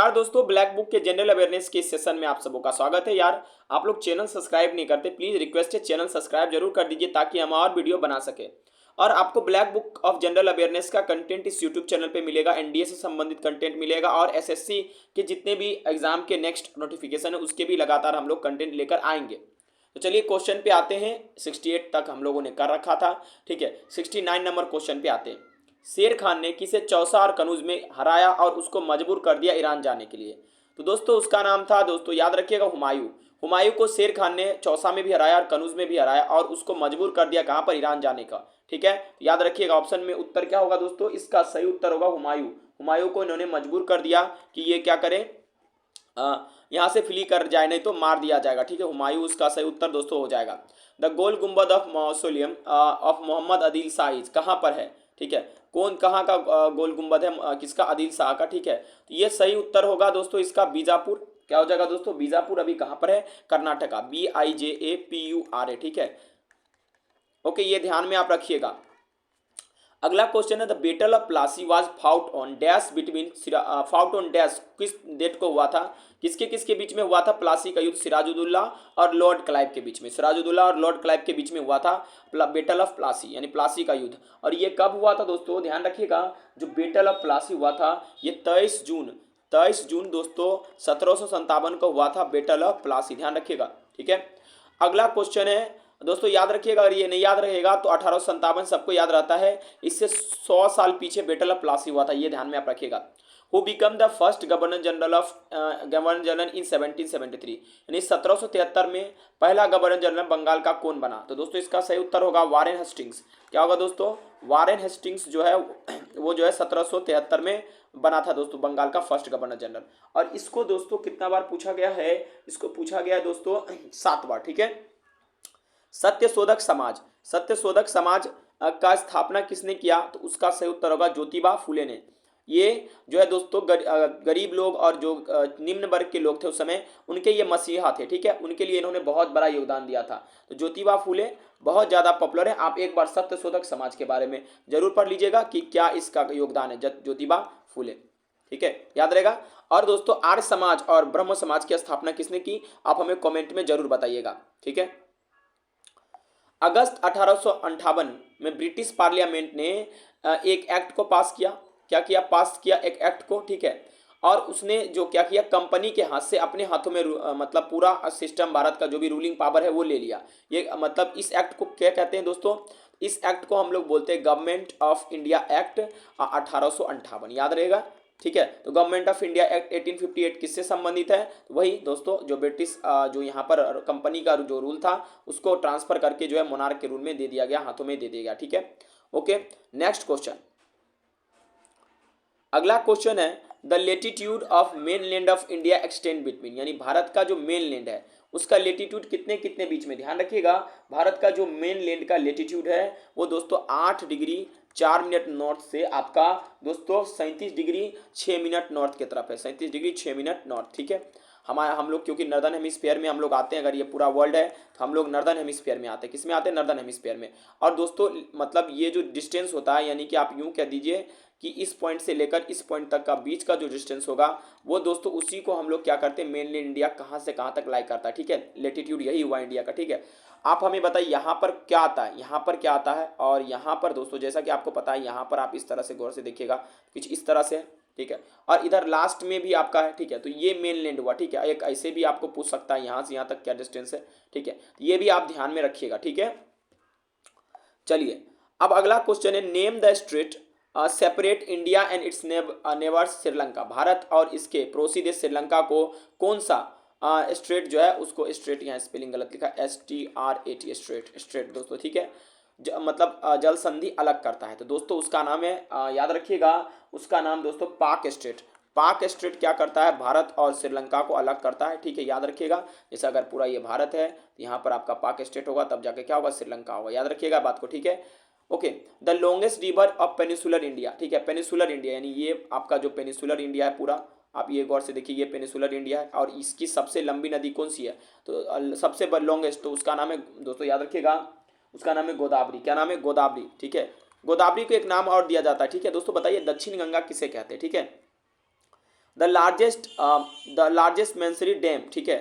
नमस्कार दोस्तों, black book के जनरल अवेयरनेस के इस सेशन में आप सबों का स्वागत है। यार आप लोग चैनल सब्सक्राइब नहीं करते, प्लीज रिक्वेस्ट है चैनल सब्सक्राइब जरूर कर दीजिए ताकि हम और वीडियो बना सके। और आपको black book of general awareness का कंटेंट इस यूट्यूब चैनल पे मिलेगा, एनडीए से संबंधित कंटेंट मिलेगा और एसएससी के जितने भी एग्जाम के नेक्स्ट नोटिफिकेशन है उसके भी लगातार हम लोग कंटेंट लेकर आएंगे। तो चलिए क्वेश्चन पे आते हैं। 68 तक हम लोगों ने कर रखा था, ठीक है। 69 नंबर क्वेश्चन पे आते हैं। शेर खान ने किसे चौसा और कनूज में हराया और उसको मजबूर कर दिया ईरान जाने के लिए? तो दोस्तों उसका नाम था, दोस्तों याद रखिएगा, हुमायूं। हुमायूं को शेर खान ने चौसा में भी हराया और कनूज में भी हराया और उसको मजबूर कर दिया कहाँ पर? ईरान जाने का, ठीक है। तो याद रखिएगा ऑप्शन में उत्तर क्या होगा दोस्तों, इसका सही उत्तर होगा हुमायूं। हुमायूं को इन्होंने मजबूर कर दिया कि ये क्या करें, यहाँ से फ्ली कर जाए, नहीं तो मार दिया जाएगा, ठीक है। हुमायूं उसका सही उत्तर दोस्तों हो जाएगा। The Gol Gumbad of mausoleum of Mohammed Adil Shah कहाँ पर है, ठीक है। कौन कहाँ का गोल गुम्बद है, किसका? आदिल शाह का, ठीक है। तो ये सही उत्तर होगा दोस्तों इसका बीजापुर। क्या हो जाएगा दोस्तों? बीजापुर अभी कहाँ पर है? कर्नाटका, BIJAPUR, ठीक है। ओके, ये ध्यान में आप रखिएगा। अगला क्वेश्चन है the battle of Plassey was fought on dash between, fought on dash किस डेट को हुआ था, किसके किसके बीच में हुआ था प्लासी का युद्ध? सिराजुद्दौला और लॉर्ड क्लाइव के बीच में, सिराजुद्दौला और लॉर्ड क्लाइव के बीच में हुआ था बेटल ऑफ प्लासी यानी प्लासी का युद्ध। और ये कब हुआ था दोस्तों? ध्यान रखिएगा, जो बेटल ऑफ प्लासी हुआ था ये 23 जून दोस्तों 1757 को हुआ था बेटल ऑफ प्लासी, ध्यान रखिएगा, ठीक है। अगला क्वेश्चन है दोस्तों, याद रखिएगा, अगर ये नहीं याद रहेगा तो 1857 सबको याद रहता है, इससे 100 साल पीछे बेटल ऑफ प्लासी हुआ था, ये ध्यान में आप रखिएगा। Who become the first governor general in 1773, यानी 1773 में पहला गवर्नर जनरल बंगाल का कौन बना? तो दोस्तों इसका सही उत्तर होगा वारेन हेस्टिंग्स। क्या होगा दोस्तों? वारेन हेस्टिंग्स जो है वो जो है 1773 में बना था दोस्तों बंगाल का फर्स्ट गवर्नर जनरल। और इसको दोस्तों कितना बार पूछा गया है? इसको पूछा गया है दोस्तों 7 बार, ठीक है। सत्यशोधक समाज का स्थापना किसने किया? तो उसका सही उत्तर होगा ज्योतिबा फूले ने। ये जो है दोस्तों गरीब लोग और जो निम्न वर्ग के लोग थे उस समय, उनके ये मसीहा थे, ठीक है। उनके लिए इन्होंने बहुत बड़ा योगदान दिया था। तो ज्योतिबा फूले बहुत ज़्यादा पॉपुलर है। आप एक बार सत्यशोधक समाज के बारे में जरूर पढ़ लीजिएगा कि क्या इसका योगदान है, ज्योतिबा फूले, ठीक है, याद रहेगा। और दोस्तों आर्य समाज और ब्रह्म समाज की स्थापना किसने की? आप हमें कॉमेंट में जरूर बताइएगा, ठीक है। अगस्त 1858 में ब्रिटिश पार्लियामेंट ने एक एक्ट को पास किया। क्या किया? पास किया एक एक्ट को, ठीक है। और उसने जो क्या किया, कंपनी के हाथ से अपने हाथों में मतलब पूरा सिस्टम, भारत का जो भी रूलिंग पावर है वो ले लिया। ये मतलब इस एक्ट को क्या कहते हैं दोस्तों? इस एक्ट को हम लोग बोलते हैं गवर्नमेंट ऑफ इंडिया एक्ट 1858, याद रहेगा, ठीक है। तो गवर्नमेंट ऑफ इंडिया एक्ट 1858 किससे संबंधित है? तो वही दोस्तों जो ब्रिटिश जो यहाँ पर कंपनी का जो रूल था उसको ट्रांसफर करके जो है मोनार्क के रूल में दे दिया गया, हाथों में दे दिया गया, ठीक है। Okay, next question. अगला क्वेश्चन है the latitude of main land of India extend between, यानी भारत का जो मेन लैंड है उसका लेटीट्यूड कितने कितने बीच में? ध्यान रखिएगा, भारत का जो मेन लैंड का लेटीट्यूड है वो दोस्तों 8 डिग्री 4 मिनट नॉर्थ से आपका दोस्तों 37 डिग्री 6 मिनट नॉर्थ की तरफ है, 37 डिग्री 6 मिनट नॉर्थ, ठीक है। हम लोग क्योंकि नर्दर्न हेमिस्फीयर में हम लोग आते हैं, अगर ये पूरा वर्ल्ड है तो हम लोग नर्दर्न हेमिस्फीयर में आते हैं। किस में आते हैं? नर्दर्न हेमिस्फीयर में। और दोस्तों मतलब ये जो डिस्टेंस होता है, यानी कि आप यूं कह दीजिए कि इस पॉइंट से लेकर इस पॉइंट तक का बीच का जो डिस्टेंस होगा वो दोस्तों उसी को हम लोग क्या करते हैं, मेनली इंडिया कहाँ से कहाँ तक लाई करता है, ठीक है। लेटीट्यूड यही हुआ इंडिया का, ठीक है। आप हमें बताइए यहाँ पर क्या आता है, यहाँ पर क्या आता है, और यहाँ पर दोस्तों जैसा कि आपको पता है यहाँ पर आप इस तरह से गौर से देखिएगा, कुछ इस तरह से, ठीक है। और इधर लास्ट में भी आपका है, ठीक है। तो ये मेन लैंड हुआ, ठीक है। एक ऐसे भी आपको पूछ सकता है यहाँ से यहाँ तक क्या डिस्टेंस है, ठीक है। ये भी आप ध्यान में रखिएगा, ठीक है। चलिए अब अगला क्वेश्चन है name the straight separate India and it's neighbours Sri Lanka, Bharat और इसके पड़ोसी देश श्रीलंका को कौन सा स्ट्रेट जो है उसको, स्ट्रेट यहाँ स्पेलिंग गलत लिखा, STRAT, स्ट्रेट दोस्तों, ठीक है। मतलब जल संधि अलग करता है, तो दोस्तों उसका नाम है याद रखिएगा, उसका नाम दोस्तों पाक स्ट्रेट। पाक स्ट्रेट क्या करता है? भारत और श्रीलंका को अलग करता है, ठीक है, याद रखिएगा। जैसे अगर पूरा ये भारत है तो यहाँ पर आपका पाक स्टेट होगा, तब जाके क्या होगा? श्रीलंका होगा, याद रखिएगा बात को, ठीक है। Okay, the longest river of peninsular India, ठीक है। पेनिसुलर इंडिया यानी ये आपका जो पेनिसुलर इंडिया है पूरा, आप ये गौर से देखिए, ये पेनिसुलर इंडिया है और इसकी सबसे लंबी नदी कौन सी है? तो सबसे लॉन्गेस्ट, तो उसका नाम है दोस्तों याद रखिएगा, उसका नाम है गोदावरी। क्या नाम है? गोदावरी, ठीक है। गोदावरी को एक नाम और दिया जाता है, ठीक है दोस्तों। बताइए दक्षिण गंगा किसे कहते हैं, ठीक है। द लार्जेस्ट मेंसरी डैम, ठीक है,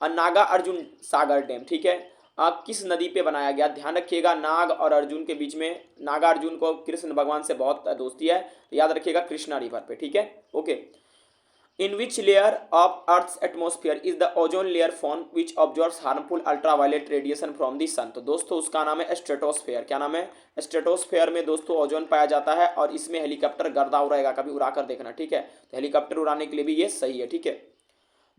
नागा अर्जुन सागर डैम, ठीक है, किस नदी पे बनाया गया? ध्यान रखिएगा, नाग और अर्जुन के बीच में, नागा अर्जुन को कृष्ण भगवान से बहुत दोस्ती है, तो याद रखिएगा कृष्णा रिवर पे, ठीक है। Okay. In which layer of earth's atmosphere is the ozone layer form which observes harmful ultraviolet radiation from the sun? तो दोस्तों उसका नाम है स्ट्रेटोस्फेयर। क्या नाम है? स्ट्रेटोस्फेयर में दोस्तों ओजोन पाया जाता है, और इसमें हेलीकॉप्टर गर्दा उड़ाएगा, कभी उड़ा कर देखना, ठीक है। तो हेलीकॉप्टर उड़ाने के लिए भी ये सही है, ठीक है।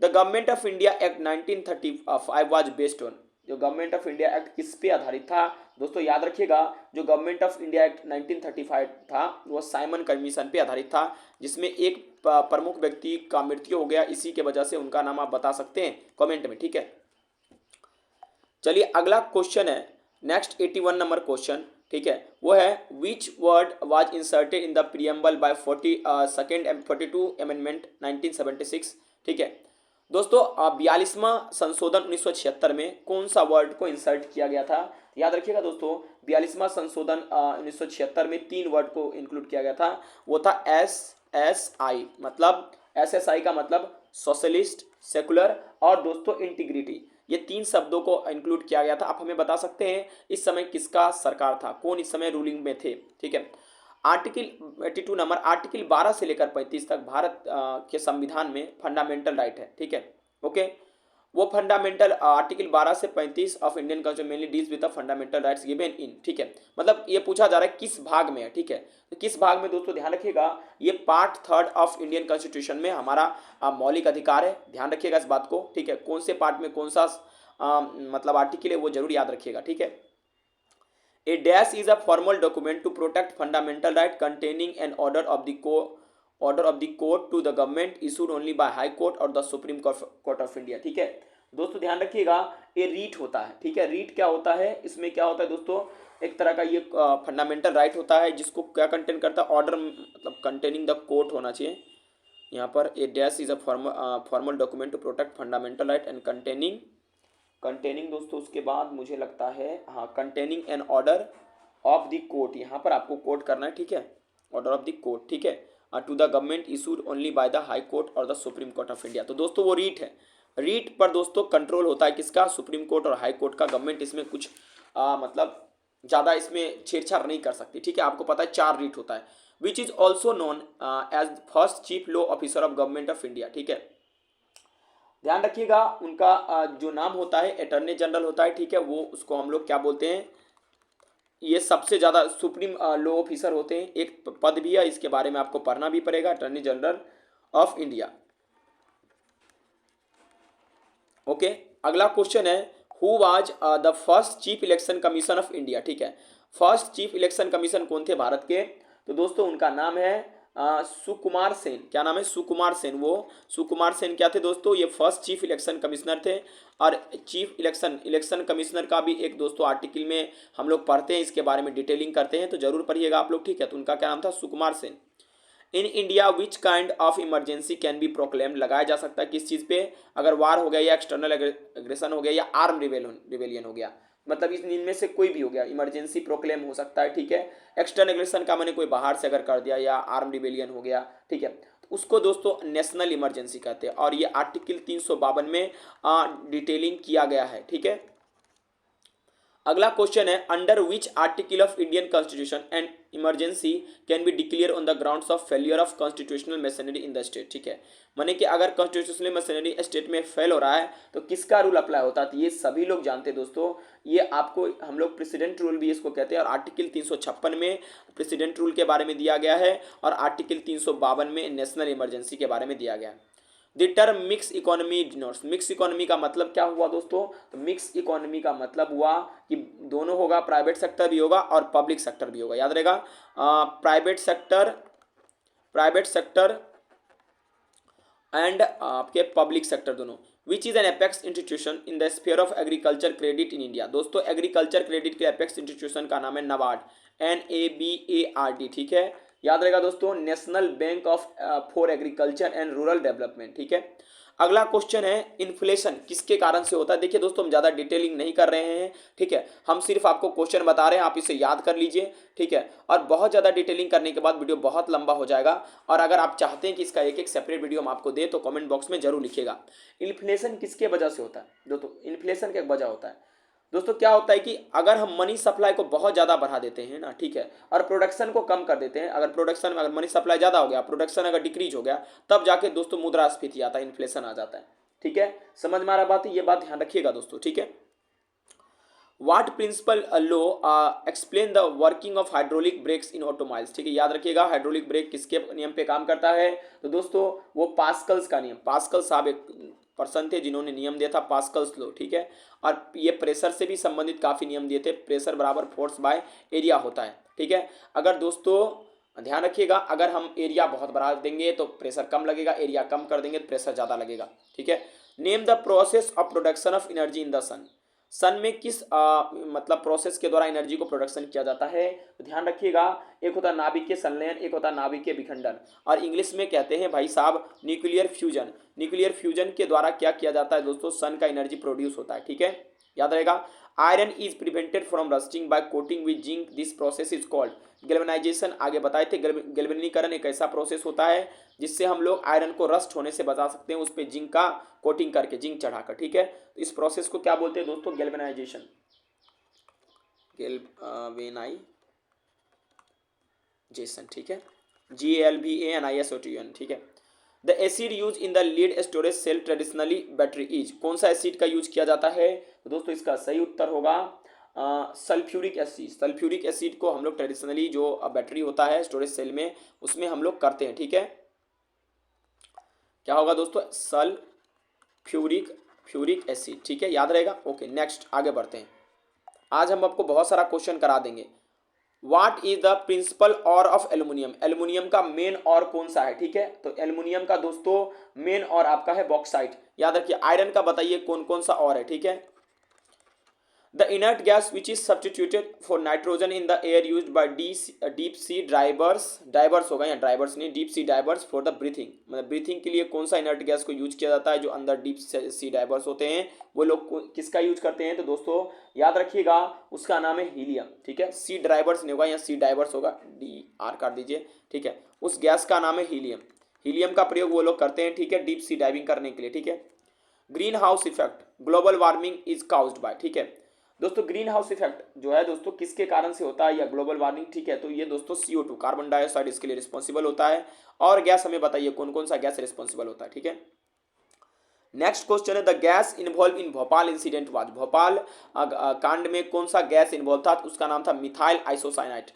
The government of India act 1935 was based on, जो गवर्नमेंट ऑफ इंडिया एक्ट किस पे आधारित था? दोस्तों याद रखिएगा, जो गवर्नमेंट ऑफ इंडिया एक्ट 1935 था वो साइमन कमीशन पे आधारित था, जिसमें एक प्रमुख व्यक्ति का मृत्यु हो गया, इसी के वजह से उनका नाम आप बता सकते हैं कमेंट में, ठीक है। चलिए अगला क्वेश्चन है, नेक्स्ट 81 नंबर क्वेश्चन, ठीक है, वो है which word was inserted in the preamble by 42 amendment 1976, ठीक है। दोस्तों 42वां संशोधन 1976 में कौन सा वर्ड को इंसर्ट किया गया था? याद रखिएगा दोस्तों, 42वां संशोधन 1976 में 3 वर्ड को इंक्लूड किया गया था। वो था SSI, मतलब SSI का मतलब सोशलिस्ट, सेकुलर और दोस्तों इंटीग्रिटी, ये 3 शब्दों को इंक्लूड किया गया था। आप हमें बता सकते हैं इस समय किसका सरकार था, कौन इस समय रूलिंग में थे, ठीक है। आर्टिकल 82 नंबर, आर्टिकल 12 से लेकर 35 तक भारत के संविधान में फंडामेंटल राइट है, ठीक है। ओके, वो फंडामेंटल आर्टिकल 12 से 35 of Indian constitution mainly deals with the fundamental rights given in, ठीक है। मतलब ये पूछा जा रहा है किस भाग में है, ठीक है। तो किस भाग में दोस्तों ध्यान रखिएगा, ये पार्ट 3 ऑफ इंडियन कॉन्स्टिट्यूशन में हमारा मौलिक अधिकार है, ध्यान रखिएगा इस बात को, ठीक है। कौन से पार्ट में कौन सा मतलब आर्टिकल है वो जरूर याद रखिएगा, ठीक है। A dash is a formal document to protect fundamental right containing an order of the court to the government issued only by High Court or the Supreme Court of India, ठीक है। दोस्तों ध्यान रखिएगा, ये रीट होता है, ठीक है। रीट क्या होता है? इसमें क्या होता है दोस्तों, एक तरह का ये फंडामेंटल राइट होता है, जिसको क्या कंटेन करता है? ऑर्डर, मतलब कंटेनिंग द कोर्ट होना चाहिए यहाँ पर। A dash is a formal document to protect fundamental right and containing दोस्तों उसके बाद मुझे लगता है, हाँ, containing an order of the court, यहाँ पर आपको कोर्ट करना है, ठीक है, ऑर्डर ऑफ द कोर्ट, ठीक है, to the government issued only by the high court और the supreme court of India. तो दोस्तों वो रीट है, रीट पर दोस्तों कंट्रोल होता है किसका? सुप्रीम कोर्ट और हाई कोर्ट का। गवर्नमेंट इसमें कुछ मतलब ज़्यादा इसमें छेड़छाड़ नहीं कर सकती, ठीक है। आपको पता है 4 रीट होता है, which is also known as first chief law officer of Government of India, ठीक है। ध्यान रखिएगा उनका जो नाम होता है अटॉर्नी जनरल होता है, ठीक है, वो उसको हम लोग क्या बोलते हैं? ये सबसे ज़्यादा सुप्रीम लॉ ऑफिसर होते हैं, एक पद भी है, इसके बारे में आपको पढ़ना भी पड़ेगा, attorney general of India. Okay, अगला क्वेश्चन है who was the first chief election commission of India, ठीक है। फर्स्ट चीफ इलेक्शन कमीशन कौन थे भारत के? तो दोस्तों उनका नाम है सुकुमार सेन। क्या नाम है? सुकुमार सेन। वो सुकुमार सेन क्या थे दोस्तों? ये फर्स्ट चीफ इलेक्शन कमिश्नर थे। और चीफ इलेक्शन कमिश्नर का भी एक दोस्तों आर्टिकल में हम लोग पढ़ते हैं, इसके बारे में डिटेलिंग करते हैं, तो जरूर पढ़िएगा आप लोग, ठीक है। तो उनका क्या नाम था? Sukumar Sen. In India which kind of emergency can be proclaim, लगाया जा सकता है किस चीज़ पे? अगर वार हो गया या एक्सटर्नल एग्रेशन हो गया या आर्म रिवेलियन हो गया, मतलब इनमें से कोई भी हो गया, इमरजेंसी प्रोक्लेम हो सकता है, ठीक है। एक्सटर्नल एग्रेशन का मैंने कोई बाहर से अगर कर दिया या आर्म रिवेलियन हो गया, ठीक है, तो उसको दोस्तों नेशनल इमरजेंसी कहते हैं। और ये आर्टिकल 352 में डिटेलिंग किया गया है, ठीक है। अगला क्वेश्चन है under which article of Indian constitution and emergency can be declare on the grounds of failure of constitutional machinery in the state, ठीक है। माने कि अगर कॉन्स्टिट्यूशनल मशीनरी स्टेट में फेल हो रहा है तो किसका रूल अप्लाई होता है? तो ये सभी लोग जानते हैं दोस्तों, ये आपको हम लोग प्रेसिडेंट रूल भी इसको कहते हैं। और आर्टिकल 356 में प्रेसिडेंट रूल के बारे में दिया गया है, और आर्टिकल 352 में नेशनल इमरजेंसी के बारे में दिया गया है। The term mix economy denotes, mix economy का मतलब क्या हुआ दोस्तों? तो मिक्स इकोनॉमी का मतलब हुआ कि दोनों होगा, प्राइवेट सेक्टर भी होगा और पब्लिक सेक्टर भी होगा। याद रहेगा, प्राइवेट सेक्टर एंड आपके पब्लिक सेक्टर दोनों। Which is an apex institution in the sphere of agriculture credit in India. दोस्तों एग्रीकल्चर क्रेडिट के एपेक्स इंस्टीट्यूशन का नाम है नाबार्ड, NABARD, ठीक है। याद रहेगा दोस्तों, national bank of for agriculture and rural development. ठीक है, अगला क्वेश्चन है इन्फ्लेशन किसके कारण से होता है। देखिए दोस्तों, हम ज़्यादा डिटेलिंग नहीं कर रहे हैं, ठीक है, हम सिर्फ आपको क्वेश्चन बता रहे हैं, आप इसे याद कर लीजिए, ठीक है। और बहुत ज़्यादा डिटेलिंग करने के बाद वीडियो बहुत लंबा हो जाएगा, और अगर आप चाहते हैं कि इसका एक एक सेपरेट वीडियो हम आपको दे तो कमेंट बॉक्स में जरूर लिखिएगा। इन्फ्लेशन किसके वजह से होता है दोस्तों, इन्फ्लेशन क्या वजह होता है दोस्तों, क्या होता है कि अगर हम मनी सप्लाई को बहुत ज़्यादा बढ़ा देते हैं ना, ठीक है, और प्रोडक्शन को कम कर देते हैं, अगर प्रोडक्शन में अगर मनी सप्लाई ज़्यादा हो गया, प्रोडक्शन अगर डिक्रीज हो गया, तब जाके दोस्तों मुद्रास्फीति आता है, इन्फ्लेशन आ जाता है। ठीक है, समझ में आ रहा बात, ये बात ध्यान रखिएगा दोस्तों। ठीक है, what principle law explain the working of hydraulic brakes in automobiles. ठीक है, याद रखिएगा हाइड्रोलिक ब्रेक किसके नियम पे काम करता है, तो दोस्तों वो पास्कल्स का नियम, पास्कल साहब एक पर्सन थे जिन्होंने नियम दिया था पास्कल्स लो। ठीक है, और ये प्रेशर से भी संबंधित काफ़ी नियम दिए थे, प्रेशर बराबर फोर्स बाय एरिया होता है। ठीक है, अगर दोस्तों ध्यान रखिएगा, अगर हम एरिया बहुत बढ़ा देंगे तो प्रेशर कम लगेगा, एरिया कम कर देंगे तो प्रेशर ज़्यादा लगेगा। ठीक है, name the process of production of energy in the sun. Sun में किस मतलब प्रोसेस के द्वारा एनर्जी को प्रोडक्शन किया जाता है, तो ध्यान रखिएगा, एक होता है नाभिकीय संलयन, एक होता है नाभिकीय विखंडन, और इंग्लिश में कहते हैं भाई साहब न्यूक्लियर फ्यूजन। न्यूक्लियर फ्यूजन के द्वारा क्या किया जाता है दोस्तों, सन का एनर्जी प्रोड्यूस होता है। ठीक है, याद रहेगा। Iron is prevented from rusting by coating with zinc, this process is called galvanisation. आगे बताए थे, गैल्वेनीकरण एक ऐसा प्रोसेस होता है जिससे हम लोग आयरन को रस्ट होने से बचा सकते हैं, उस पर जिंक का कोटिंग करके, जिंक चढ़ाकर। ठीक है, तो इस प्रोसेस को क्या बोलते हैं दोस्तों, गैल्वेनाइजेशन, गैल्वेनाइजेशन। ठीक है, GALVANISOTN। ठीक है, the acid use in the lead storage cell traditionally battery is, कौन सा एसिड का यूज किया जाता है, तो दोस्तों इसका सही उत्तर होगा सल्फ्यूरिक एसिड। सल्फ्यूरिक एसिड को हम लोग ट्रेडिशनली जो बैटरी होता है स्टोरेज सेल में, उसमें हम लोग करते हैं। ठीक है, क्या होगा दोस्तों, फ्यूरिक एसिड। ठीक है, याद रहेगा। ओके, नेक्स्ट आगे बढ़ते हैं, आज हम आपको बहुत सारा क्वेश्चन करा देंगे। What is the principal ore of aluminium, aluminium का मेन ऑर कौन सा है। ठीक है, तो एल्यूमिनियम का दोस्तों मेन ऑर आपका है बॉक्साइट। याद रखिए, आयरन का बताइए कौन कौन सा और है। ठीक है, the inert gas which is substituted for nitrogen in the air used by deep sea diverse होगा, या ड्राइवर्स नहीं, deep sea diverse for the breathing, मतलब ब्रीथिंग के लिए कौन सा इनर्ट गैस को यूज किया जाता है, जो अंदर डीप सी डाइवर्स होते हैं वो लोग किसका यूज करते हैं, तो दोस्तों याद रखिएगा उसका नाम है हीलियम। ठीक है, सी ड्राइवर्स नहीं होगा, या सी डाइवर्स होगा, DR काट दीजिए। ठीक है, उस गैस का नाम है हीलियम। हीलियम का प्रयोग वो लोग करते हैं, ठीक है, डीप सी डाइविंग करने के लिए। ठीक है, green house effect global warming is caused bye. ठीक है दोस्तों, ग्रीन हाउस इफेक्ट जो है दोस्तों किसके कारण से होता है, या ग्लोबल वार्मिंग। ठीक है, तो ये दोस्तों CO2 कार्बन डाइऑक्साइड इसके लिए रिस्पॉन्सिबल होता है, और गैस हमें बताइए कौन कौन सा गैस रिस्पॉन्सिबल होता है। ठीक है, नेक्स्ट क्वेश्चन है, the gas involve in Bhopal incident was, Bhopal कांड में कौन सा गैस इन्वॉल्व था, तो उसका नाम था मिथाइल आइसोसाइनाइड।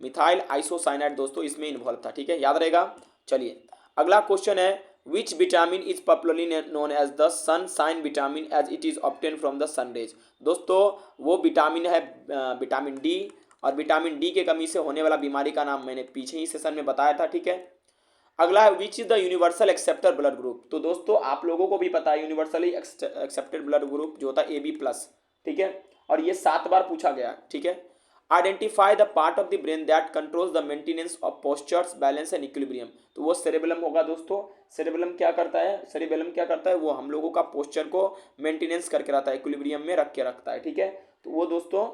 मिथाइल आइसोसाइनाइड दोस्तों इसमें इन्वॉल्व था। ठीक है, याद रहेगा। चलिए अगला क्वेश्चन है, which vitamin is popularly known as the sunshine vitamin as it is obtained from the sun rays। दोस्तों वो विटामिन है विटामिन डी, और विटामिन डी के कमी से होने वाला बीमारी का नाम मैंने पीछे ही सेशन में बताया था। ठीक है, अगला है which is the universal acceptor blood group. तो दोस्तों आप लोगों को भी पता है यूनिवर्सली एक्सेप्टेड ब्लड ग्रुप जो होता है AB+। ठीक है, और ये 7 बार पूछा गया। ठीक है, identify the part of the brain that controls the maintenance of postures balance and equilibrium. तो वो सेरेबेलम होगा दोस्तों। सेरेबेलम क्या करता है, वो हम लोगों का पोस्चर को मेंटेनेंस करके रहता है, इक्विलिब्रियम में रख के रखता है। ठीक है, तो वो दोस्तों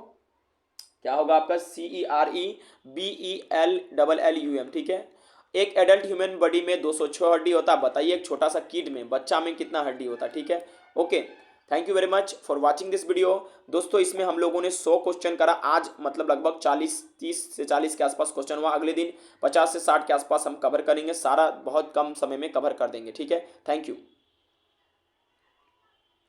क्या होगा आपका CEREBELLUM। ठीक है, एक एडल्ट ह्यूमन बॉडी में 206 हड्डी होता है, बताइए एक छोटा सा किड में, बच्चा में कितना हड्डी होता है। ठीक है, okay, thank you very much for watching this video. दोस्तों इसमें हम लोगों ने 100 क्वेश्चन करा आज, मतलब लगभग 30 से 40 के आसपास क्वेश्चन हुआ। अगले दिन 50 से 60 के आसपास हम कवर करेंगे, सारा बहुत कम समय में कवर कर देंगे। ठीक है, थैंक यू।